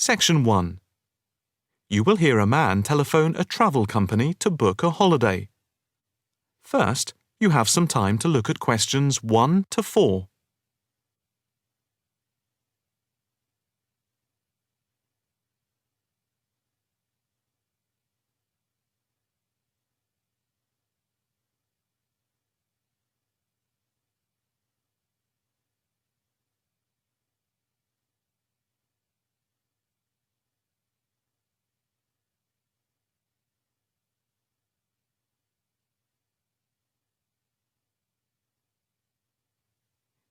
Section 1. You will hear a man telephone a travel company to book a holiday. First, you have some time to look at questions 1 to 4.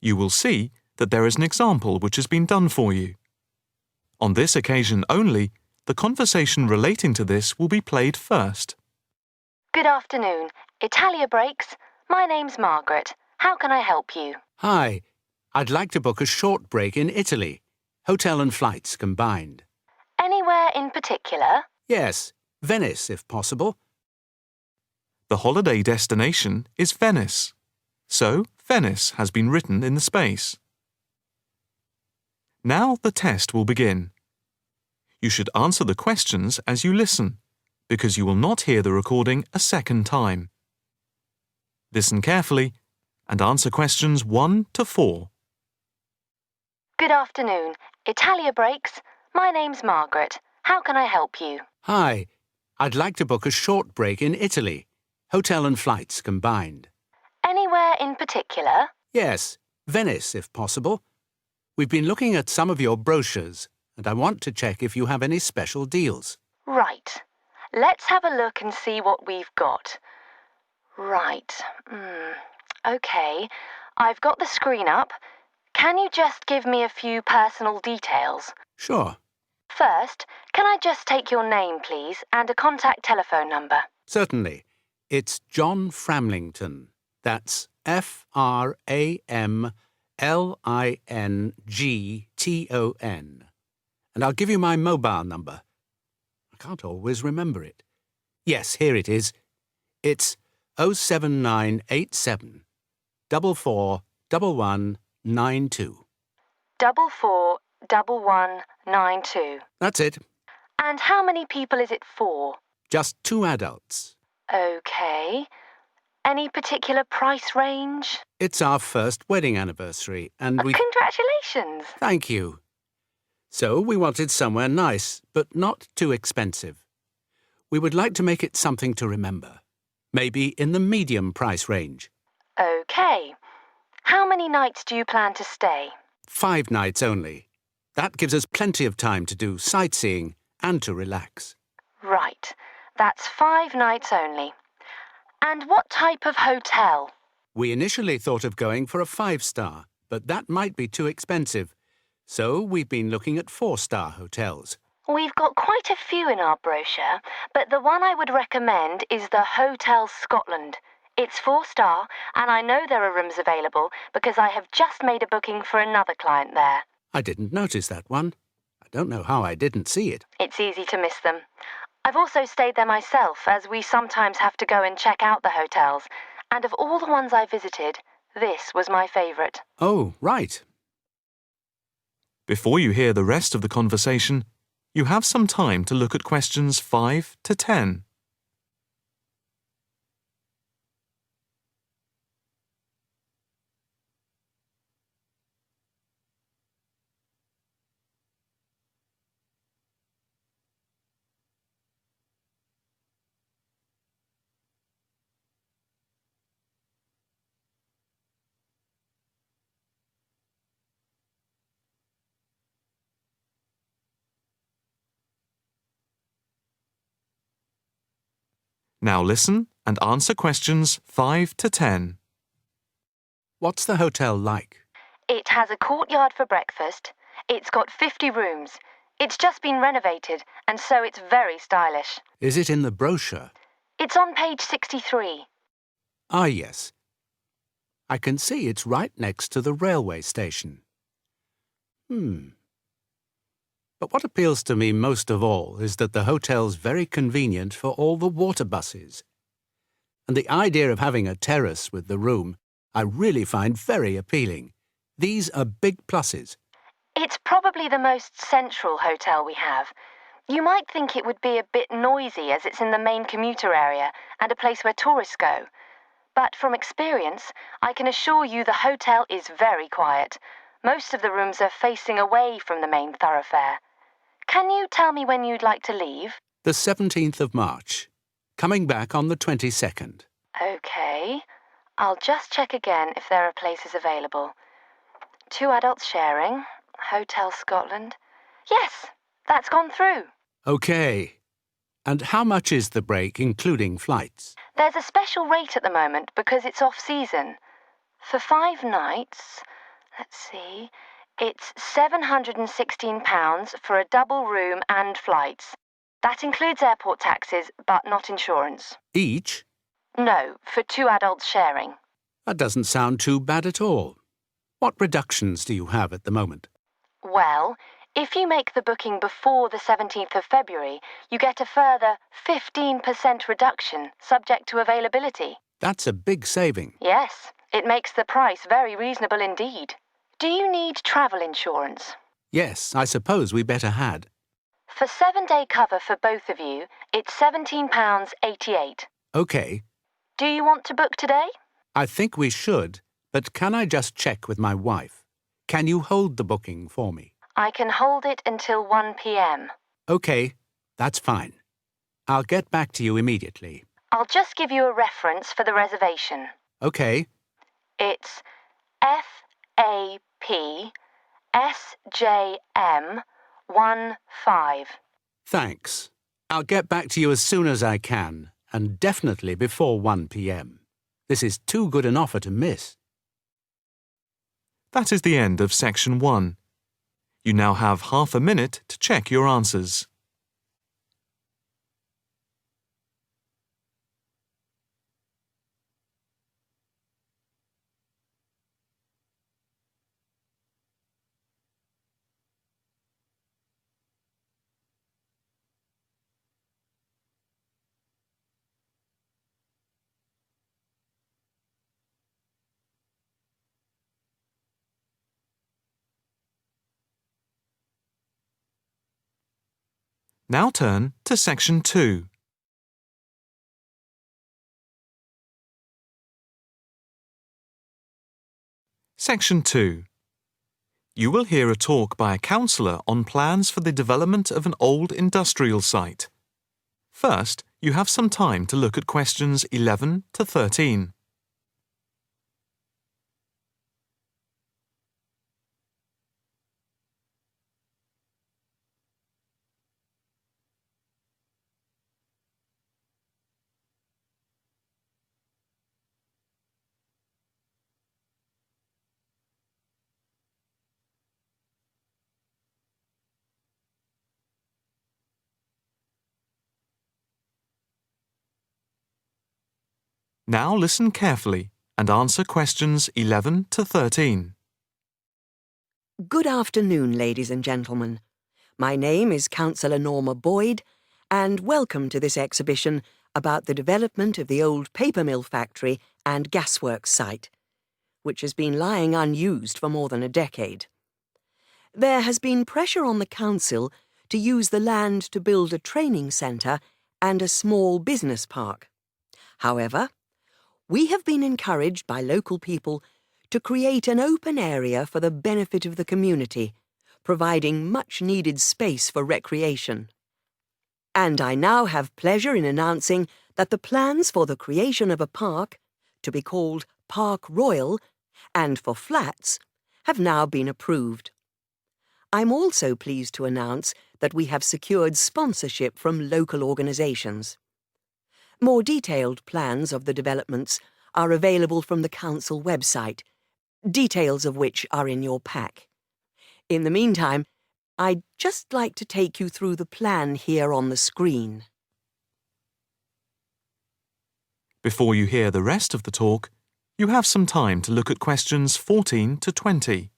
You will see that there is an example which has been done for you. On this occasion only, the conversation relating to this will be played first. Good afternoon. Italia Breaks. My name's Margaret. How can I help you? Hi. I'd like to book a short break in Italy. Hotel and flights combined. Anywhere in particular? Yes, Venice if possible. The holiday destination is Venice. So, Venice has been written in the space. Now the test will begin. You should answer the questions as you listen, because you will not hear the recording a second time. Listen carefully and answer questions 1 to 4. Good afternoon. Italia Breaks. My name's Margaret. How can I help you? Hi. I'd like to book a short break in Italy. Hotel and flights combined. Anywhere in particular? Yes, Venice if possible. We've been looking at some of your brochures, and I want to check if you have any special deals. Right. Let's have a look and see what we've got. Right. OK. I've got the screen up. Can you just give me a few personal details? Sure. First, can I just take your name, please, and a contact telephone number? Certainly. It's John Framlington. That's Framlington. And I'll give you my mobile number. I can't always remember it. Yes, here it is. It's 07987 441192. 441192. That's it. And how many people is it for? Just 2 adults. OK. Any particular price range? It's our first wedding anniversary, and we... Congratulations! Thank you. So we wanted somewhere nice, but not too expensive. We would like to make it something to remember. Maybe in the medium price range. OK. How many nights do you plan to stay? 5 nights only. That gives us plenty of time to do sightseeing and to relax. Right. That's 5 nights only. And what type of hotel? We initially thought of going for a 5-star, but that might be too expensive. So we've been looking at 4-star hotels. We've got quite a few in our brochure, but the one I would recommend is the Hotel Scotland. It's 4-star, and I know there are rooms available because I have just made a booking for another client there. I didn't notice that one. I don't know how I didn't see it. It's easy to miss them. I've also stayed there myself, as we sometimes have to go and check out the hotels. And of all the ones I visited, this was my favourite. Oh, right. Before you hear the rest of the conversation, you have some time to look at questions 5 to 10. Now listen and answer questions 5 to 10. What's the hotel like? It has a courtyard for breakfast. It's got 50 rooms. It's just been renovated, and so it's very stylish. Is it in the brochure? It's on page 63. Ah, yes. I can see it's right next to the railway station. But what appeals to me most of all is that the hotel's very convenient for all the water buses. And the idea of having a terrace with the room I really find very appealing. These are big pluses. It's probably the most central hotel we have. You might think it would be a bit noisy as it's in the main commuter area and a place where tourists go. But from experience, I can assure you the hotel is very quiet. Most of the rooms are facing away from the main thoroughfare. Can you tell me when you'd like to leave? The 17th of March. Coming back on the 22nd. Okay. I'll just check again if there are places available. 2 adults sharing. Hotel Scotland. Yes, that's gone through. OK. And how much is the break, including flights? There's a special rate at the moment because it's off-season. For 5 nights, let's see, it's £716 for a double room and flights. That includes airport taxes, but not insurance. Each? No, for 2 adults sharing. That doesn't sound too bad at all. What reductions do you have at the moment? Well, if you make the booking before the 17th of February, you get a further 15% reduction, subject to availability. That's a big saving. Yes, it makes the price very reasonable indeed. Do you need travel insurance? Yes, I suppose we better had. For 7-day cover for both of you, it's £17.88. OK. Do you want to book today? I think we should, but can I just check with my wife? Can you hold the booking for me? I can hold it until 1 p.m. OK, that's fine. I'll get back to you immediately. I'll just give you a reference for the reservation. OK. It's FAPSJM15. Thanks. I'll get back to you as soon as I can, and definitely before 1 p.m. This is too good an offer to miss. That is the end of section 1. You now have half a minute to check your answers. Now turn to section 2. Section 2. You will hear a talk by a counsellor on plans for the development of an old industrial site. First, you have some time to look at questions 11 to 13. Now listen carefully and answer questions 11 to 13. Good afternoon, ladies and gentlemen. My name is Councillor Norma Boyd, and welcome to this exhibition about the development of the old paper mill factory and gasworks site, which has been lying unused for more than a decade. There has been pressure on the council to use the land to build a training centre and a small business park. However, we have been encouraged by local people to create an open area for the benefit of the community, providing much-needed space for recreation. And I now have pleasure in announcing that the plans for the creation of a park, to be called Park Royal, and for flats, have now been approved. I'm also pleased to announce that we have secured sponsorship from local organisations. More detailed plans of the developments are available from the council website, details of which are in your pack. In the meantime, I'd just like to take you through the plan here on the screen. Before you hear the rest of the talk, you have some time to look at questions 14 to 20.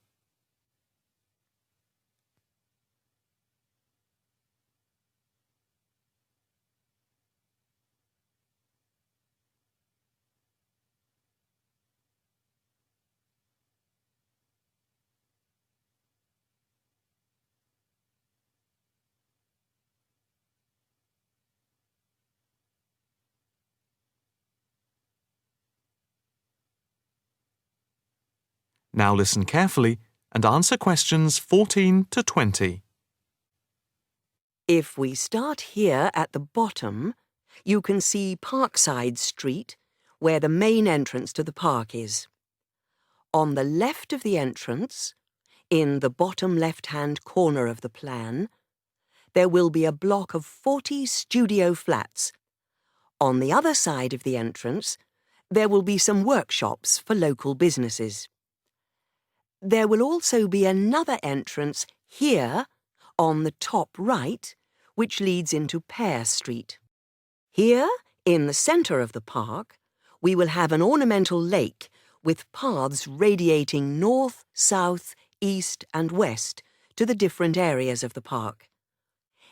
Now listen carefully and answer questions 14 to 20. If we start here at the bottom, you can see Parkside Street, where the main entrance to the park is. On the left of the entrance, in the bottom left-hand corner of the plan, there will be a block of 40 studio flats. On the other side of the entrance, there will be some workshops for local businesses. There will also be another entrance here, on the top right, which leads into Pear Street. Here, in the centre of the park, we will have an ornamental lake with paths radiating north, south, east and west to the different areas of the park.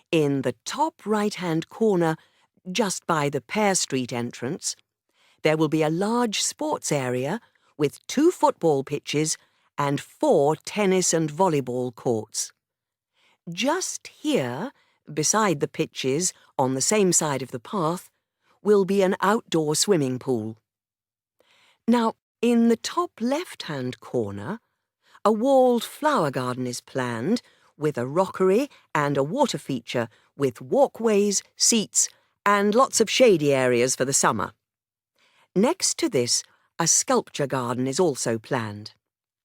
In the top right-hand corner, just by the Pear Street entrance, there will be a large sports area with 2 football pitches and 4 tennis and volleyball courts. Just here, beside the pitches, on the same side of the path, will be an outdoor swimming pool. Now, in the top left-hand corner, a walled flower garden is planned with a rockery and a water feature with walkways, seats and lots of shady areas for the summer. Next to this, a sculpture garden is also planned.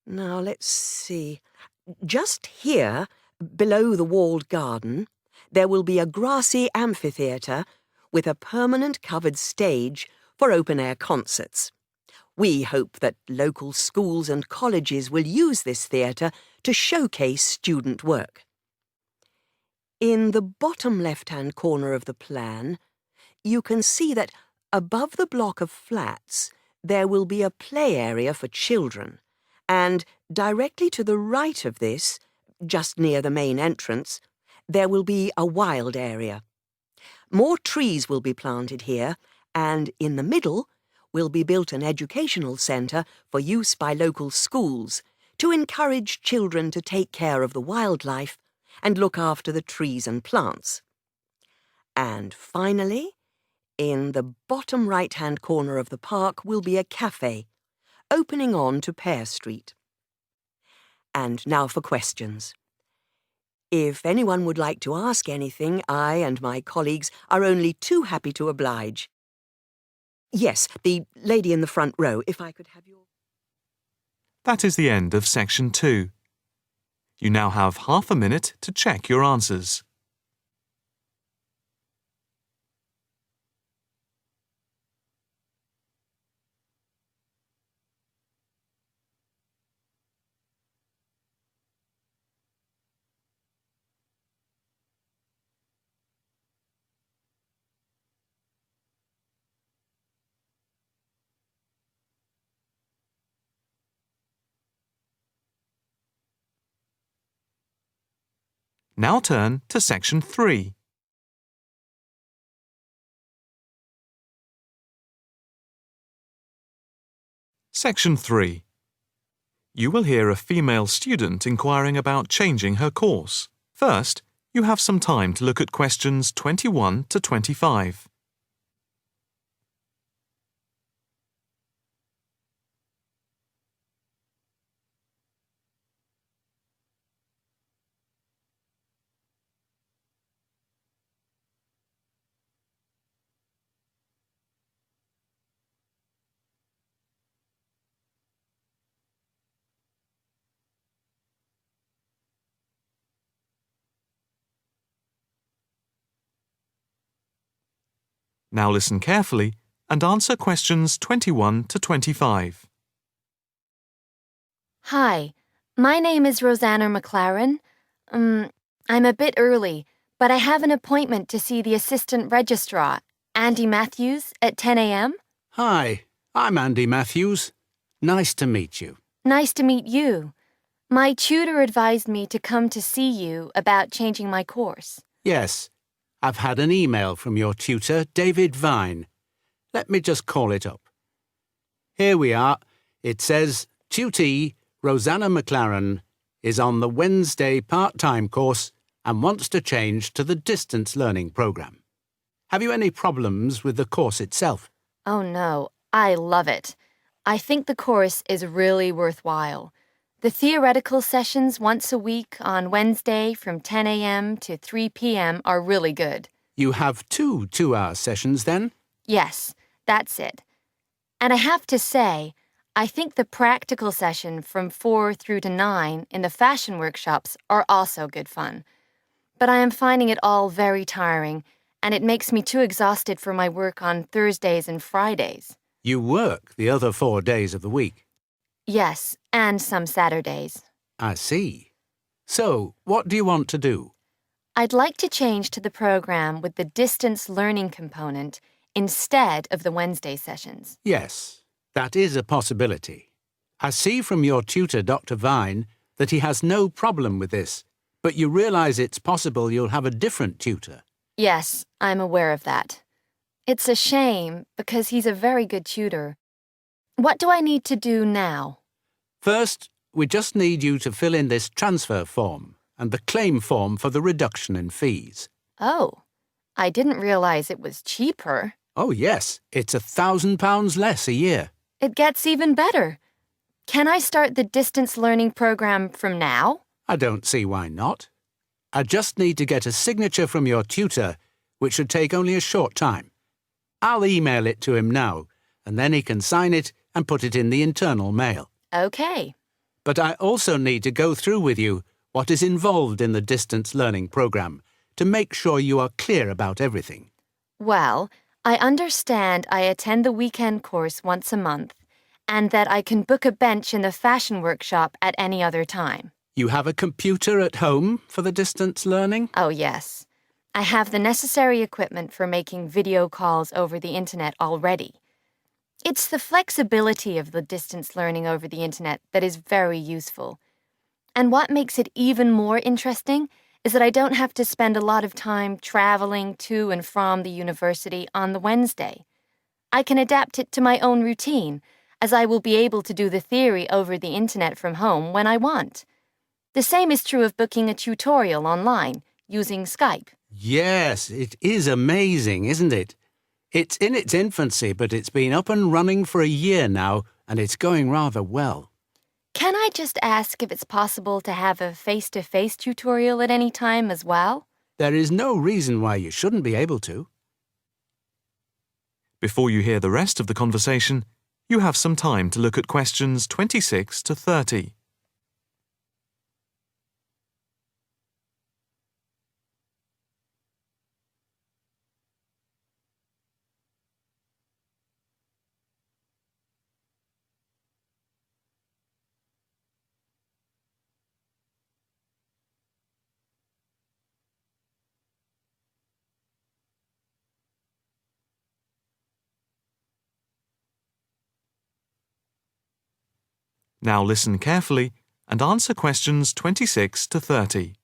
Now, let's see. Just here, below the walled garden, there will be a grassy amphitheatre with a permanent covered stage for open-air concerts. We hope that local schools and colleges will use this theatre to showcase student work. In the bottom left-hand corner of the plan, you can see that above the block of flats there will be a play area for children, and directly to the right of this, just near the main entrance, there will be a wild area. More trees will be planted here, and in the middle will be built an educational centre for use by local schools to encourage children to take care of the wildlife and look after the trees and plants. And finally, in the bottom right-hand corner of the park will be a cafe, opening on to Pear Street. And now for questions. If anyone would like to ask anything, I and my colleagues are only too happy to oblige. Yes, the lady in the front row, if I could have your... That is the end of section 2. You now have half a minute to check your answers. Now turn to section 3. Section 3. You will hear a female student inquiring about changing her course. First, you have some time to look at questions 21 to 25. Now listen carefully and answer questions 21 to 25. Hi, my name is Rosanna McLaren. I'm a bit early, but I have an appointment to see the assistant registrar, Andy Matthews, at 10 a.m. Hi, I'm Andy Matthews. Nice to meet you. Nice to meet you. My tutor advised me to come to see you about changing my course. Yes, I've had an email from your tutor, David Vine. Let me just call it up. Here we are. It says, Tutee Rosanna McLaren is on the Wednesday part-time course and wants to change to the distance learning program. Have you any problems with the course itself? Oh no, I love it. I think the course is really worthwhile. The theoretical sessions once a week on Wednesday from 10 a.m. to 3 p.m. are really good. You have 2 2-hour sessions then? Yes, that's it. And I have to say, I think the practical session from 4 through to 9 in the fashion workshops are also good fun. But I am finding it all very tiring, and it makes me too exhausted for my work on Thursdays and Fridays. You work the other 4 days of the week. Yes, and some Saturdays. I see. So, what do you want to do? I'd like to change to the program with the distance learning component instead of the Wednesday sessions. Yes, that is a possibility. I see from your tutor, Dr. Vine, that he has no problem with this, but you realize it's possible you'll have a different tutor. Yes, I'm aware of that. It's a shame because he's a very good tutor. What do I need to do now? First, we just need you to fill in this transfer form and the claim form for the reduction in fees. Oh, I didn't realize it was cheaper. Oh yes, it's £1,000 less a year. It gets even better. Can I start the distance learning program from now? I don't see why not. I just need to get a signature from your tutor, which should take only a short time. I'll email it to him now, and then he can sign it and put it in the internal mail. Okay. But I also need to go through with you what is involved in the distance learning program to make sure you are clear about everything. Well, I understand I attend the weekend course once a month, and that I can book a bench in the fashion workshop at any other time. You have a computer at home for the distance learning? Oh, yes. I have the necessary equipment for making video calls over the internet already. It's the flexibility of the distance learning over the internet that is very useful. And what makes it even more interesting is that I don't have to spend a lot of time traveling to and from the university on the Wednesday. I can adapt it to my own routine, as I will be able to do the theory over the internet from home when I want. The same is true of booking a tutorial online using Skype. Yes, it is amazing, isn't it? It's in its infancy, but it's been up and running for a year now, and it's going rather well. Can I just ask if it's possible to have a face-to-face tutorial at any time as well? There is no reason why you shouldn't be able to. Before you hear the rest of the conversation, you have some time to look at questions 26 to 30. Now listen carefully and answer questions 26 to 30.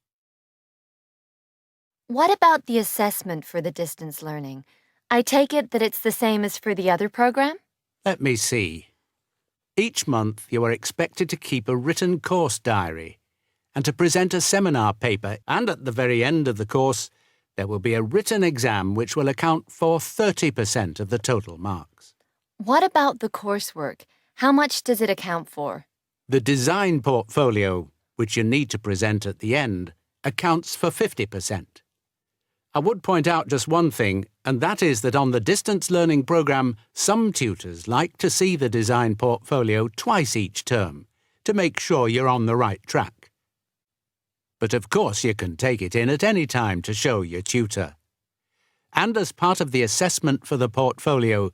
What about the assessment for the distance learning? I take it that it's the same as for the other program? Let me see. Each month you are expected to keep a written course diary and to present a seminar paper, and at the very end of the course there will be a written exam which will account for 30% of the total marks. What about the coursework? How much does it account for? The design portfolio, which you need to present at the end, accounts for 50%. I would point out just one thing, and that is that on the distance learning program, some tutors like to see the design portfolio twice each term to make sure you're on the right track. But of course you can take it in at any time to show your tutor. And as part of the assessment for the portfolio,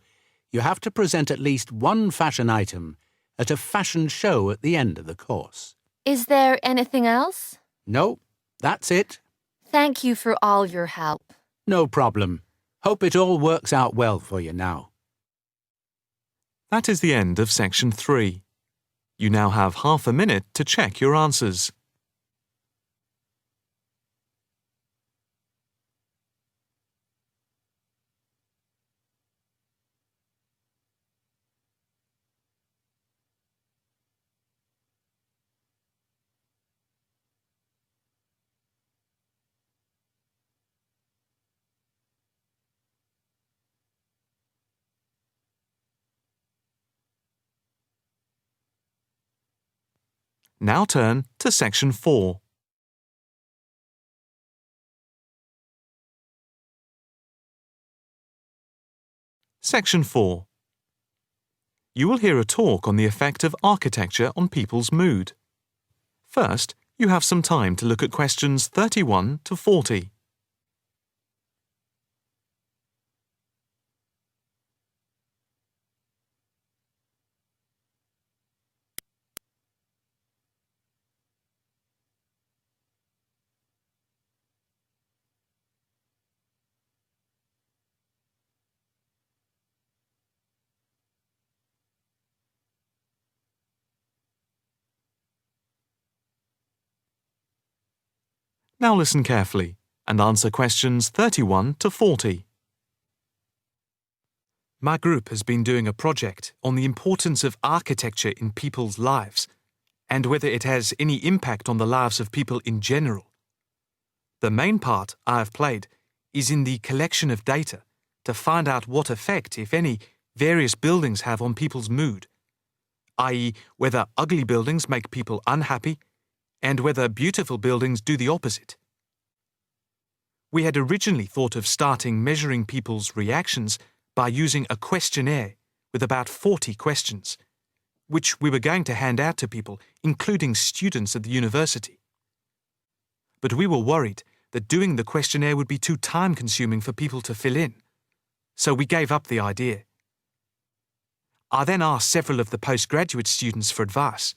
you have to present at least one fashion item at a fashion show at the end of the course. Is there anything else? No, that's it. Thank you for all your help. No problem. Hope it all works out well for you now. That is the end of section 3. You now have half a minute to check your answers. Now turn to Section 4. Section 4. You will hear a talk on the effect of architecture on people's mood. First, you have some time to look at questions 31 to 40. Now listen carefully and answer questions 31 to 40. My group has been doing a project on the importance of architecture in people's lives and whether it has any impact on the lives of people in general. The main part I have played is in the collection of data to find out what effect, if any, various buildings have on people's mood, i.e., whether ugly buildings make people unhappy and whether beautiful buildings do the opposite. We had originally thought of starting measuring people's reactions by using a questionnaire with about 40 questions, which we were going to hand out to people, including students at the university. But we were worried that doing the questionnaire would be too time-consuming for people to fill in, so we gave up the idea. I then asked several of the postgraduate students for advice.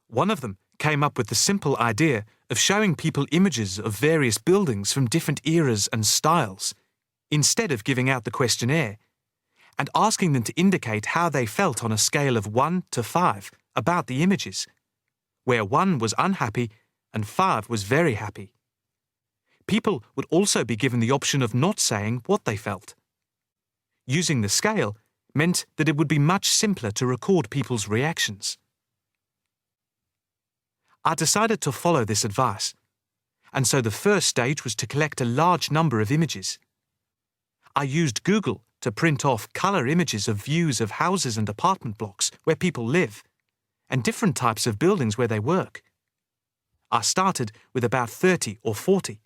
One of them came up with the simple idea of showing people images of various buildings from different eras and styles, instead of giving out the questionnaire, and asking them to indicate how they felt on a scale of 1 to 5 about the images, where 1 was unhappy and 5 was very happy. People would also be given the option of not saying what they felt. Using the scale meant that it would be much simpler to record people's reactions. I decided to follow this advice, and so the first stage was to collect a large number of images. I used Google to print off colour images of views of houses and apartment blocks where people live, and different types of buildings where they work. I started with about 30 or 40,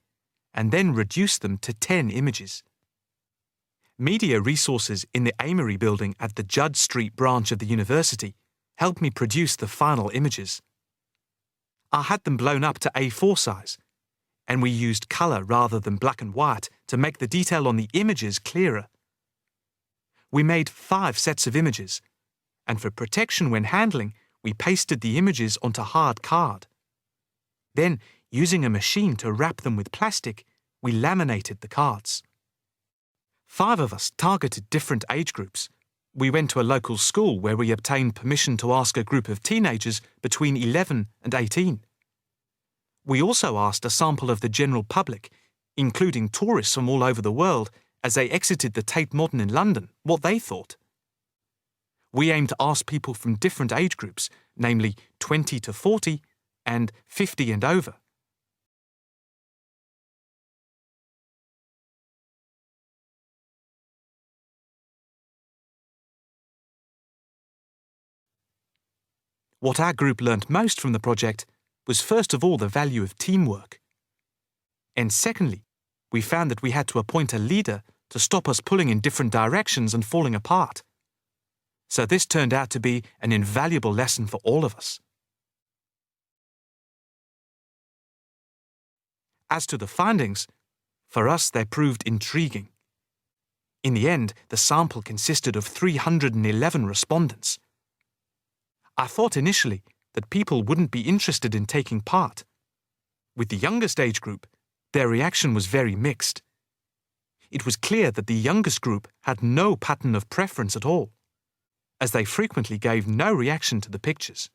and then reduced them to 10 images. Media resources in the Amory building at the Judd Street branch of the university helped me produce the final images. I had them blown up to A4 size, and we used colour rather than black and white to make the detail on the images clearer. We made 5 sets of images, and for protection when handling, we pasted the images onto hard card. Then, using a machine to wrap them with plastic, we laminated the cards. 5 of us targeted different age groups. We went to a local school where we obtained permission to ask a group of teenagers between 11 and 18. We also asked a sample of the general public, including tourists from all over the world, as they exited the Tate Modern in London, what they thought. We aimed to ask people from different age groups, namely 20 to 40 and 50 and over. What our group learnt most from the project was first of all the value of teamwork. And secondly, we found that we had to appoint a leader to stop us pulling in different directions and falling apart. So this turned out to be an invaluable lesson for all of us. As to the findings, for us they proved intriguing. In the end, the sample consisted of 311 respondents. I thought initially that people wouldn't be interested in taking part. With the youngest age group, their reaction was very mixed. It was clear that the youngest group had no pattern of preference at all, as they frequently gave no reaction to the pictures.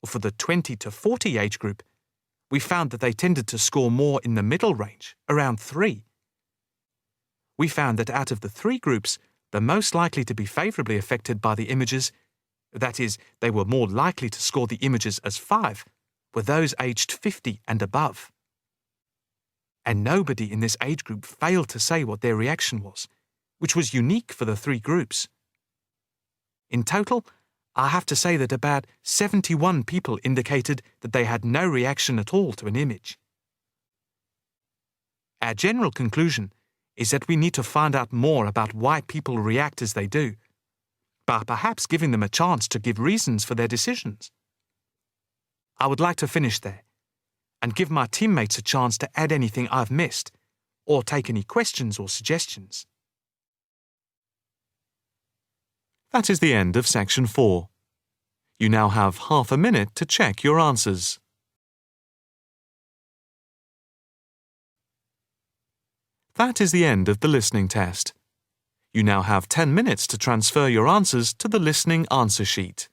For the 20 to 40 age group, we found that they tended to score more in the middle range, around 3. We found that out of the 3 groups, the most likely to be favourably affected by the images, that is, they were more likely to score the images as 5, were those aged 50 and above. And nobody in this age group failed to say what their reaction was, which was unique for the 3 groups. In total, I have to say that about 71 people indicated that they had no reaction at all to an image. Our general conclusion is that we need to find out more about why people react as they do, by perhaps giving them a chance to give reasons for their decisions. I would like to finish there and give my teammates a chance to add anything I've missed or take any questions or suggestions. That is the end of section 4. You now have half a minute to check your answers. That is the end of the listening test. You now have 10 minutes to transfer your answers to the listening answer sheet.